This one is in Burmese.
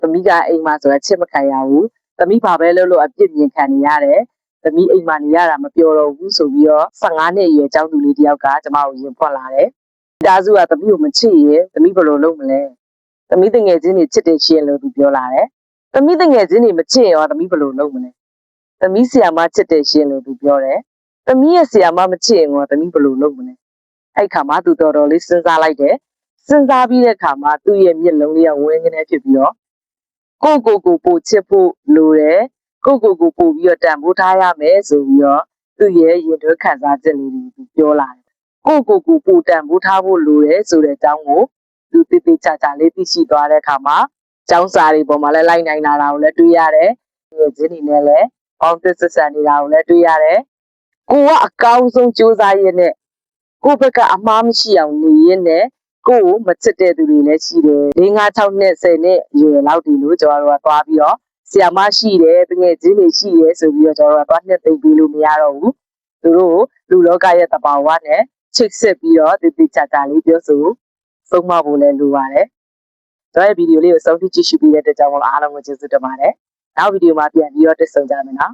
သမီးကအိမ်မှာဆိုတာချစ်မခံရဘူးသမီးဘာပဲလုပ်လို့အပြစ်မြင်ခံနေရတယ်သမီးအိမ်မှာနေရတာမပြောတော့ဘူးဆိုပြီးတော့15နှစ်အရွယ်ကျောင်းသူလေးတယောက်ကကျမကိုရင်ဖွက်လာတယ်ဒါစုကသမီးကိုမချစ်ရင်သမီးဘယ်လိုလုပ်မလဲသမီးတငယ်ချင်းတွေချစ်တယ်ရှင်လို့သူပြောလာတယ်သမီးတငယ်ချင်းတွေမချစ်ရင်ရောသမီးဘယ်လိုလုပ်မလဲသမီးဆီယာမချစ်တယ်ရှင်လို့သူပြောတယ်သမီးရဲ့ဆီယာမမချစ်ရင်ရောသမီးဘယ်လိုလုပ်မလဲအဲ့ခါမှသူတော်တော်လေးစဉ်းစားလိုက်တယ်စဉ်းစားပြီးတဲ့ခါမှာသူ့ရဲ့မျက်လုံးလေးကဝင်းကနေဖြစ်ပြီးတော့ကိုပိုချစ်ဖို့လိုတယ်ကိုပို့ပြီးတော့တန်ဖိုးထားရမယ်ဆိုပြီးတော့သူ့ရဲ့ရင်တွဲခံစားချက်လေးတွေပြောလာတယ်ကိုပို့တန်ဖိုးထားဖို့လိုတယ်ဆိုတဲ့အကြောင်းကိုသူတေးသေးချာချာလေးသိရှိသွားတဲ့အခါမှာကျောင်းစာတွေပေါ်မှာလည်းလိုက်နိုင်လာတာကိုလည်းတွေ့ရတယ်ငယ်ချင်းတွေနဲ့လည်းပေါင်းသစ်ဆက်ဆံနေတာကိုလည်းတွေ့ရတယ်ကိုကအကောင်းဆုံးစူးစမ်းရတဲ့ကိုဘက်ကအမှားမရှိအောင်နေရင်းနဲ့ကိုမချစ်တဲ့သူတွေလည်းရှိတယ်၄၅6နှစ်10နှစ်ရွယ်လောက်ဒီလိုကျွန်တော်တို့ကသွားပြီးတော့ဆီယာမရှိတယ်တကယ်ချင်းတွေရှိရဲဆိုပြီးတော့ကျွန်တော်တို့ကသွားနှစ်သိမ့်ပြီးလို့မရတော့ဘူးသူတို့လူလောကရဲ့တဘာဝနဲ့ချိတ်ဆက်ပြီးတော့တေးချာချာလေးပြောဆိုဆုံးမဖို့လည်းလိုပါတယ်ကျွန်တော်ရဲ့ဗီဒီယိုလေးကိုစောင့်ကြည့်ကြည့်ရှုပြီးတဲ့အတွက်ကြောင့်အားလုံးကိုကျေးဇူးတင်ပါတယ်နောက်ဗီဒီယိုမှာပြန်ပြီးတော့တက်ဆုံကြမယ်နော်